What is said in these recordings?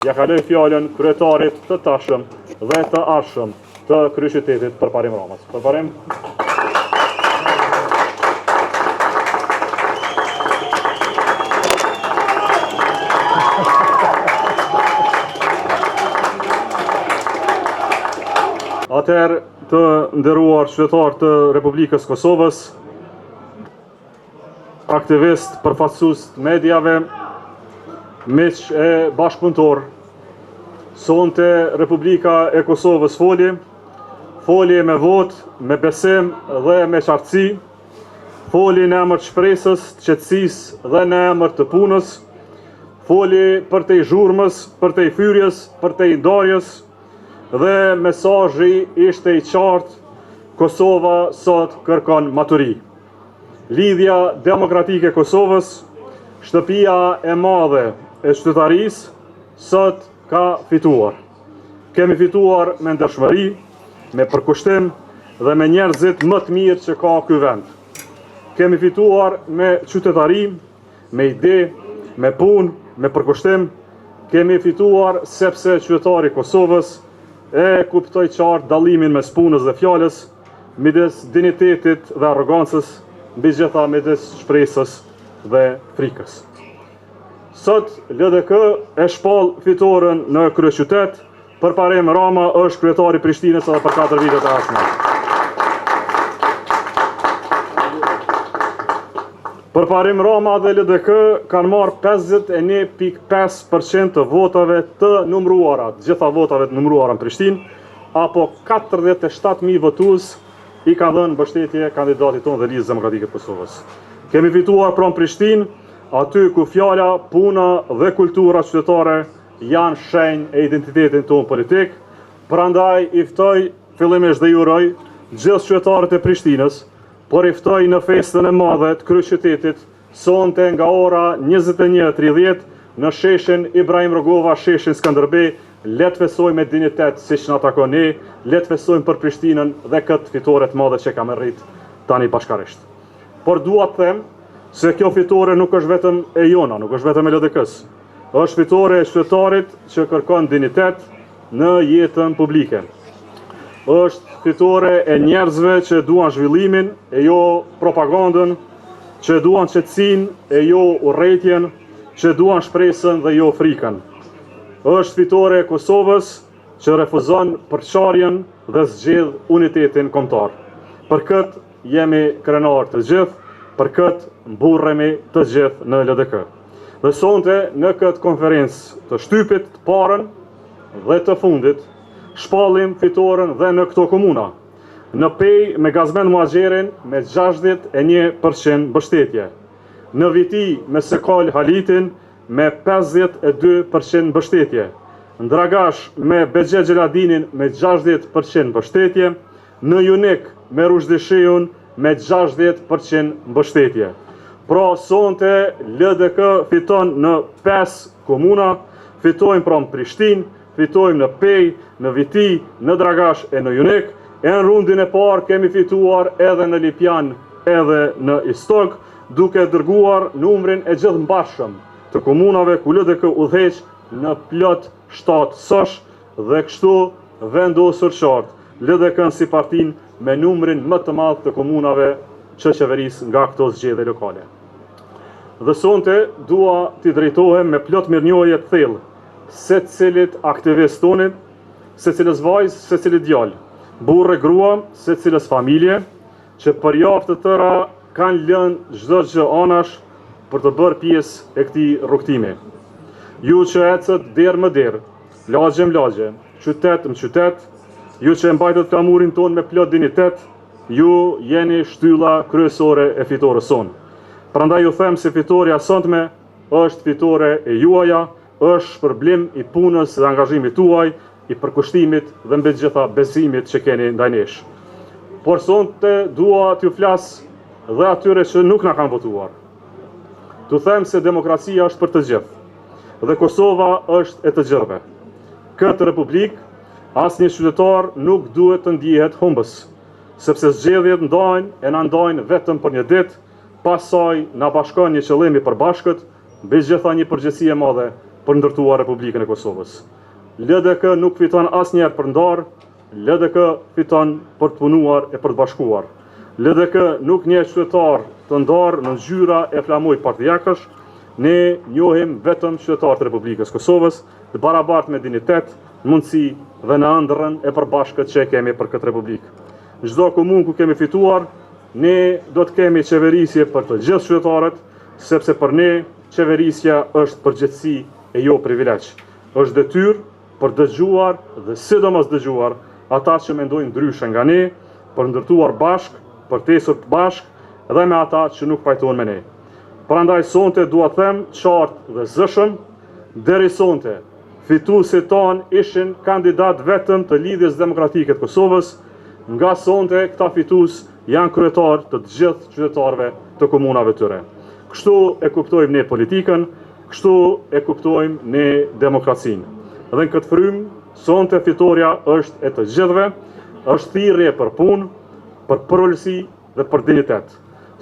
Ja kaloj fjalën kryetarit të tashëm dhe të ardhshëm të kryeqytetit Përparim Ramës. Përparim. Atëherë të nderuar qytetar të Republikës Kosovës, aktivist, përfaqësues të mediave, miq e bashkëpunëtor, sonte Republika e Kosovës foli me votë, me besim dhe me qartësi, foli në emër të shpresës, të qetësisë dhe në emër të punës, foli për te zhurmës, për te fyrjes, për te ndarjes, dhe mesazhi ishte i qartë: Kosova sot kërkon maturi. Lidhja demokratike e Kosovës, shtëpia e madhe e qytetarisë, sot ka fituar. Kemi fituar me ndershmëri, me përkushtim dhe me njerëzit më të mirë që ka ky vend. Kemi fituar me qytetari, me ide, me punë, me përkushtim. Kemi fituar sepse qytetari i Kosovës e kuptoi qartë dallimin mes punës dhe fjalës, midis dinitetit dhe arrogancës, mbi gjitha midis shpresës dhe frikës. Sot LDK e shpall fitoren në kryeqytet. Përparim Rama është kryetari i Prishtinës edhe për 4 vite të ardhshme. Përparim Rama dhe LDK kanë marrë 51.5% të votave të numëruara, gjitha votave të numëruara në Prishtinë, apo 47.000 votues i kanë dhënë mbështetje kandidatit tonë dhe Lidhjes Demokratike të Kosovës. Kemi fituar pranë Prishtinë, aty ku fjala, puna dhe kultura qytetare janë shenjë e identitetin tonë politik. Prandaj i ftoj fillimisht dhe i uroj gjithë qytetarët e Prishtinës, por i ftoj në festën e madhe të kryeqytetit sonte nga ora 21:30 në sheshin Ibrahim Rogova, sheshin Skënderbej. Le të festojmë me dinitet siç na takon ne, le të festojmë për Prishtinën dhe këtë fitore të madhe që kam rrit tani bashkarisht. Por dua të them se kjo fitore nuk është vetëm e jona, nuk është vetëm e LDK-s. Është fitore e qytetarit që kërkon dinitet në jetën publike. Është fitore e njerëzve që duan zhvillimin e jo propagandën, që duan qetësinë e jo urrëtitjen, që duan shpresën dhe jo frikën. Është fitore e Kosovës që refuzon përçarjen dhe zgjedh unitetin kombëtar. Për këtë jemi krenar të gjithë, për këtë mburremi të gjithë në LDK. Dhe sonte në këtë konferencë të shtypit të parën dhe të fundit, shpallim fitoren dhe në këto komuna. Në Pej me Gazmend Muhaxherin me 61% mbështetje. Në Viti me Sekal Halitin me 52% mbështetje. Në Dragash me Bexhe Xheladinin me 60% mbështetje. Në Junik me Rushdisheun me 60% mbështetje. Pra sonte LDK fiton në 5 komuna, fitojmë pra në Prishtinë, fitojmë në Pej, në Viti, në Dragash e në Junik. E në rundin e parë kemi fituar edhe në Lipjan, edhe në Istog, duke dërguar numrin e gjithë mbashëm të komunave ku LDK udhëheq në plot 7 sosh dhe kështu vendosur qartë LDK-n si partinë me numrin më të madh të komunave që qeveris nga këto zgjedhje lokale. Dhe sonte dua t'i drejtohem me plot mirënjohje të thellë secilit aktivist tonë, secilës vajzë, secilit djalë, burrë, grua, secilës familje, që për javë të tëra kanë lënë çdo gjë anash për të bërë pjesë e këtij rrugtimi. Ju që ecët derë më derë, lagje më lagje, qytet më qytet, ju që mbajtët flamurin tonë me plot dinitet, ju jeni shtylla kryesore e fitores sonë. Prandaj ju them se fitoria sonte është fitore e juaja, është shpërblim i punës dhe angazhimit tuaj, i përkushtimit dhe mbi gjitha besimit që keni ndaj nesh. Por sonte dua t'ju flas dhe atyre që nuk na kanë votuar. Tu them se demokracia është për të gjithë dhe Kosova është e të gjithëve. Këtë republik asnjë qytetar nuk duhet të ndihet humbës, sepse zgjedhjet ndajnë e na ndajnë vetëm për një ditë, pasaj na bashkon një qëllim i përbashkët, mbi gjitha një përgjegjësi e madhe për ndërtuar Republikën e Kosovës. LDK nuk fiton asnjëherë për ndarë, LDK fiton për të punuar e për të bashkuar. LDK nuk njeh qytetar të ndarë në ngjyra e flamoj partijakësh, ne njohim vetëm qytetar të Republikës Kosovës, të barabartë me dignitet, mundësi dhe në ëndrrën e përbashkët që kemi për këtë Republikë. Në çdo komunë ku kemi fituar, ne do të kemi qeverisje për të gjithë qytetarët, sepse për ne qeverisja është përgjegjësi e jo privilegj. Është detyrë për dëgjuar dhe sidomos dëgjuar ata që mendojnë ndryshe nga ne, për ndërtuar bashk, për tesur bashk dhe me ata që nuk pajtohen me ne. Prandaj sonte dua të them qartë dhe zëshëm, deri sonte fituesit tanë ishin kandidat vetëm të Lidhjes Demokratike të Kosovës, nga sonte këta fitues janë kryetar të gjithë qytetarëve të komunave tyre. Kështu e kuptojmë ne politikën, kështu e kuptojmë ne demokracinë. Dhe në këtë frymë, sonte fitoria është e të gjithëve, është thirrje për punë, për përulësi dhe për dignitet.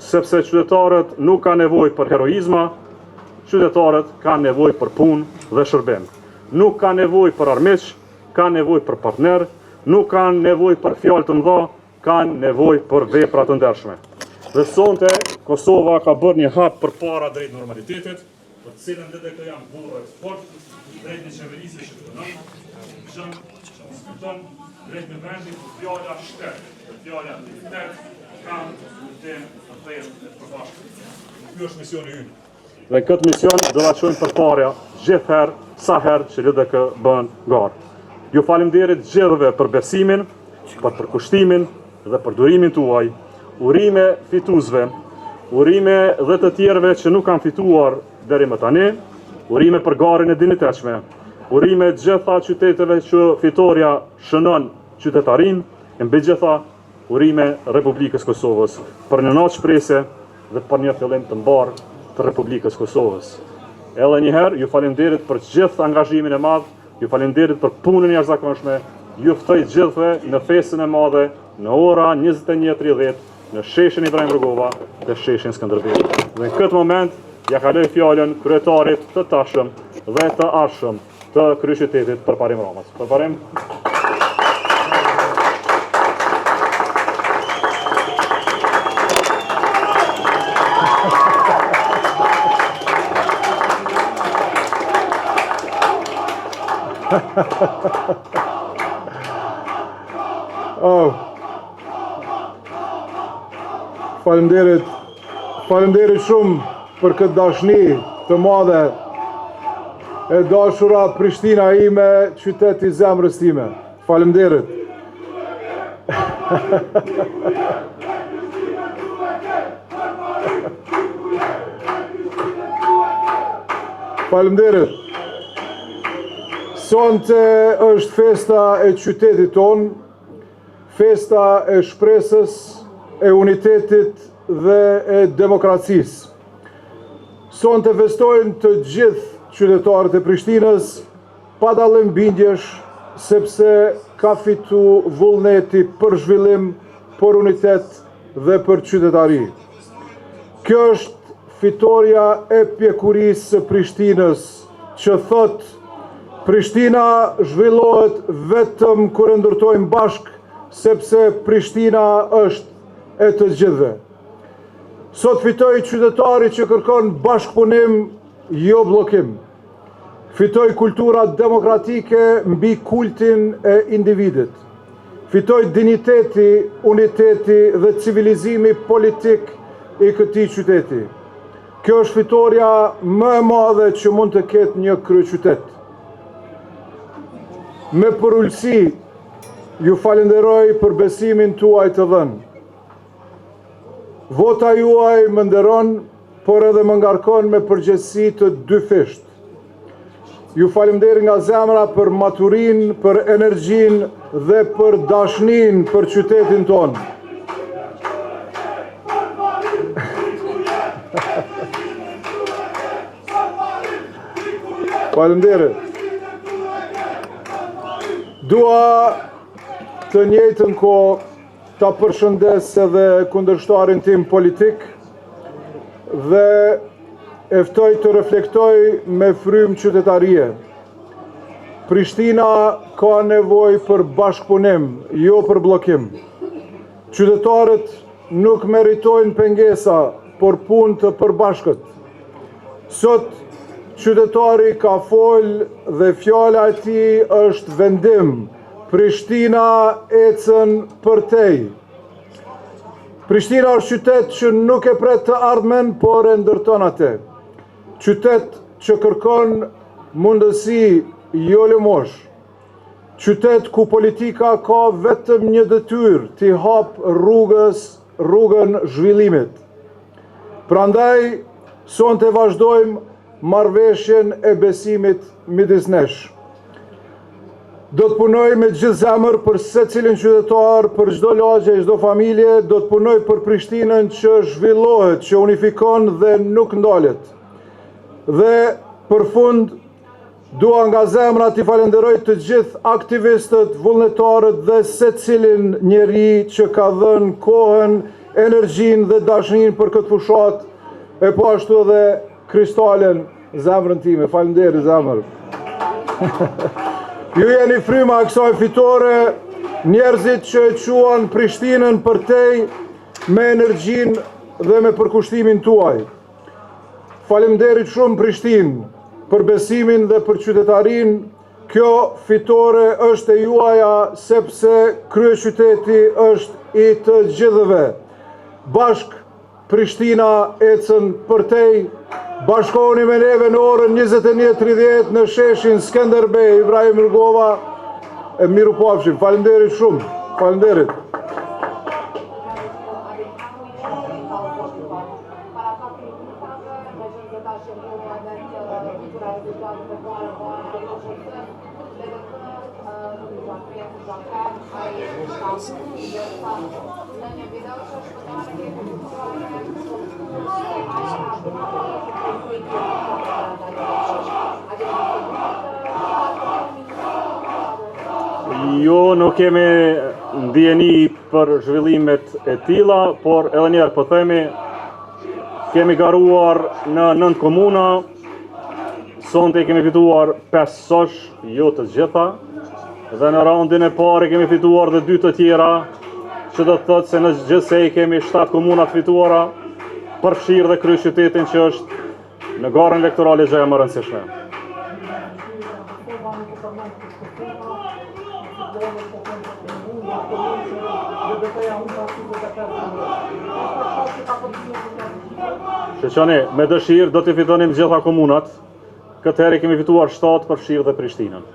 Sepse qytetarët nuk kanë nevojë për heroizma, qytetarët kanë nevojë për punë dhe shërbim. Nuk kanë nevojë për armiq, kanë nevojë për partner, nuk kanë nevojë për fjalë të mëdha, kanë nevojë për vepra të ndershme. Dhe sonte Kosova ka bërë një hap përpara drejt normalitetit, për të cilën LDK janë burrë fort, drejt një qeverisje që punon, diskuton drejt një vendi ku fjala shtet, fjala dignitet, kanë tim të thellë të përbashkët. Ky është misioni ynë. Dhe këtë mision do ta çojmë përpara gjithherë, sa herë që LDK bën garë. Ju faleminderit gjithëve për besimin, për përkushtimin dhe për durimin tuaj. Urime fituesve, urime dhe të tjerëve që nuk kanë fituar deri më tani, urime për garën e dinjitetshme, urime gjitha qyteteve që fitoria shënon qytetarin, e mbi gjitha urime Republikës Kosovës për një natë shprese dhe për një fillim të mbar të Republikës Kosovës. Edhe njëherë, ju falenderit për gjithë angazhimin e madh, ju falenderit për punën e jashtëzakonshme, ju ftoj gjithëve në festën e madhe në ora 21:30 në sheshin Ibrahim Rugova dhe sheshin Skënderbeu. Dhe në këtë moment ja kaloj fjalën kryetarit të tashëm dhe të ardhshëm të kryeqytetit Përparim Ramës. Përparim. Faleminderit shumë për këtë dashni të madhe e dashura Prishtina ime, qyteti i zemrës time. Faleminderit. Faleminderit. Sonte është festa e qytetit tonë, festa e shpresës, e unitetit dhe e demokracisë. Sonte festojnë të gjithë qytetarët e Prishtinës, pa dallim bindjesh, sepse ka fitu vullneti për zhvillim, për unitet dhe për qytetari. Kjo është fitoria e pjekurisë së Prishtinës, që thotë Prishtina zhvillohet vetëm kur e ndërtojmë bashk, sepse Prishtina është e të gjithëve. Sot fitoi qytetari që kërkon bashkëpunim, jo bllokim. Fitoi kultura demokratike mbi kultin e individit. Fitoi dinjiteti, uniteti dhe civilizimi politik i këtij qyteti. Kjo është fitoria më e madhe që mund të ketë një kryeqytet. Me përulësi, ju falenderoj për besimin tuaj të dhënë. Vota juaj më nderon, por edhe më ngarkon me përgjegjësi të dyfisht. Ju falenderoj nga zemra për maturinë, për energjinë dhe për dashninë për qytetin tonë. Falenderoj. Dua të njëjtën kohë ta përshëndes edhe kundërshtarin tim politik dhe e ftoj të reflektoj me frymë qytetarie. Prishtina ka nevojë për bashkëpunim, jo për bllokim. Qytetarët nuk meritojnë pengesa, por punë të përbashkët. Sot qytetari ka folë dhe fjala e tij është vendim. Prishtina ecën për tej. Prishtina është qytet që nuk e pret të ardhmen, por e ndërton atë. Qytet që kërkon mundësi, jo lëmosh. Qytet ku politika ka vetëm një detyrë, t'i hap rrugën zhvillimit. Prandaj, sonte vazhdojmë marrëveshjen e besimit midis nesh. Do të punoj me gjithë zemër për secilin qytetar, për çdo lagje, çdo familje, do të punoj për Prishtinën që zhvillohet, që unifikon dhe nuk ndalet. Dhe për fund, dua nga zemra t'i falenderoj të gjithë aktivistët, vullnetarët dhe secilin njeri që ka dhënë kohën, energjinë dhe dashurinë për këtë fushat, e po ashtu edhe Kristalen, zemrën time. Faleminderit zemër. Ju jeni fryma e kësaj fitore, njerëzit që e quan Prishtinën për tej me energjinë dhe me përkushtimin tuaj. Faleminderit shumë Prishtinë për besimin dhe për qytetarinë. Kjo fitore është e juaja sepse kryeqyteti është i të gjithëve. Bashk Prishtina ecën për tej. Bashkohuni me neve në orën 21:30 në sheshin Skenderbej, Ibrahim Rugova, e miru pafshim. Faleminderit shumë. Faleminderit. Jo, nuk kemi ndjeni për zhvillimet e tilla, por edhe njerë po themi, kemi garuar në 9 komuna, sonte kemi fituar 5 sosh, jo të gjitha, dhe në raundin e parë kemi fituar dhe 2 të tjera, që do të thotë se në gjithsej kemi 7 komuna të fituara, përfshirë dhe kryeqytetin që është në garën elektorale gjëja më rëndësishme. Sheqani, me dëshirë do të fitonim gjitha komunat. Këtë herë kemi fituar 7 përfshirë dhe Prishtinën.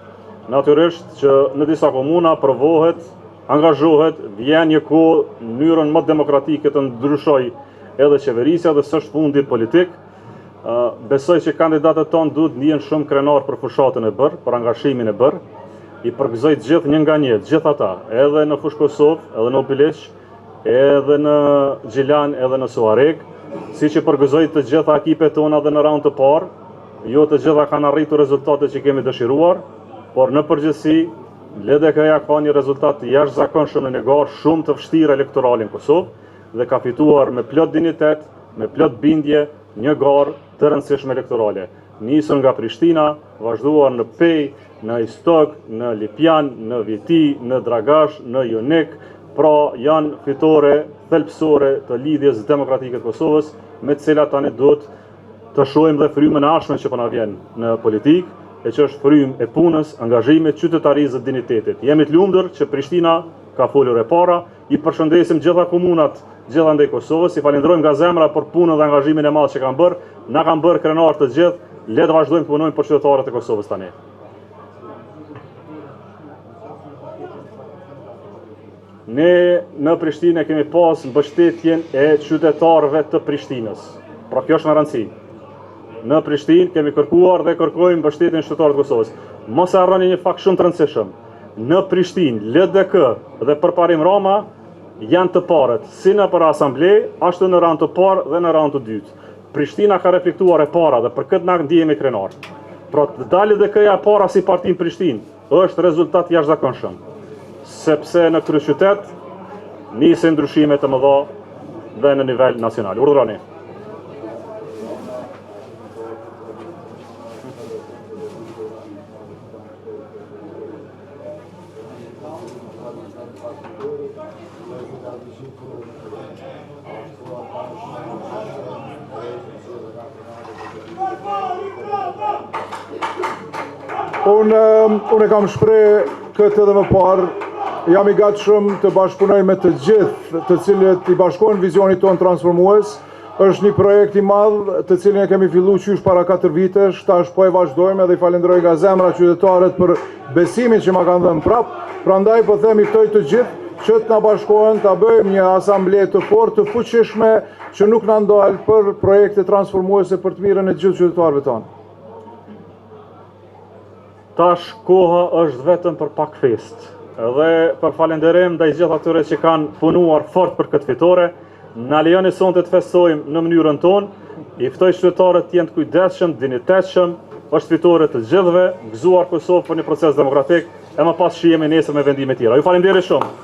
Natyrisht që në disa komuna provohet, angazhohet, vjen një kohë në mënyrën më demokratike të ndryshoj edhe qeverisja dhe s'është fundi politik. Besoj që kandidatët tonë duhet ndihen shumë krenar për fushatën e bërë, për angazhimin e bërë. I përgëzoj gjithë një nga një, gjithë ata, edhe në Fushë Kosovë, edhe në Obiliq, edhe në Gjilan, edhe në Suareg, si që përgëzoj të gjitha ekipet tona dhe në raund të parë, jo të gjitha kanë arritur rezultatet që kemi dëshiruar, por në përgjithësi, LDK-ja ka një rezultat jashtëzakonshëm në një garë shumë të vështirë elektorale në Kosovë dhe ka fituar me plot dignitet, me plot bindje, një garë të rëndësishme elektorale. Nisën nga Prishtina, vazhduar në Pej, në Istok, në Lipjan, në Viti, në Dragash, në Jonik, pra janë fitore thelpsore të lidhjes demokratike të Kosovës, me të cilat tani duhet të shohim dhe frymën e ashme që po na vjen në politikë, e që është frymë e punës, angazhimit, qytetarisë dhe dinitetit. Jemi të lumtur që Prishtina ka folur e para, i përshëndesim gjitha komunat gjithandej Kosovës, i falenderojmë nga zemra për punën dhe angazhimin e madh që kanë bërë, na kanë bërë krenar të gjithë, le të vazhdojmë të punojmë për qytetarët e Kosovës tani. Ne në Prishtinë kemi pas mbështetjen e qytetarëve të Prishtinës. Pra kjo është me rëndësi. Në Prishtinë kemi kërkuar dhe kërkojmë mbështetjen e qytetarëve të Kosovës. Mos e harroni një fakt shumë të rëndësishëm. Në Prishtinë, LDK dhe Përparim Rama janë të parët, si në për asamble, ashtu në raund të parë dhe në raund të dytë. Prishtina ka reflektuar e para dhe për këtë na ndihemi krenar. Pra të dalë LDK-ja para si parti në Prishtinë është rezultat jashtëzakonshëm. Sepse në kryeqytet nisin ndryshime të mëdha dhe në nivel nacional. Urdhroni. Unë e kam shpreh këtë edhe më parë, jam I gatshëm të bashkëpunoj me të gjithë të cilët I bashkojnë vizionit tonë transformues. Është një projekt I madh të cilin e kemi filluar qysh para 4 vitesh, tash po e vazhdojmë edhe I falenderoj nga zemra qytetarët për besimin që ma kanë dhënë prap. Prandaj po them I ftoj të gjithë që të na bashkohen, ta bëjmë një asamblee të fortë, të fuqishme, që nuk na ndal për projekte transformuese për të mirën e gjithë qytetarëve tonë. Tash koha është vetëm për pak fest. Dhe për falenderim ndaj gjithë atyre që kanë punuar fort për këtë fitore, na lejoni sonte të festojmë në mënyrën tonë. I ftoj qytetarët të jenë të kujdesshëm, dinjitetshëm, është fitore të gjithëve, gëzuar Kosovë për një proces demokratik, e më pas shihemi nesër me vendime tjera. Ju falenderoj shumë.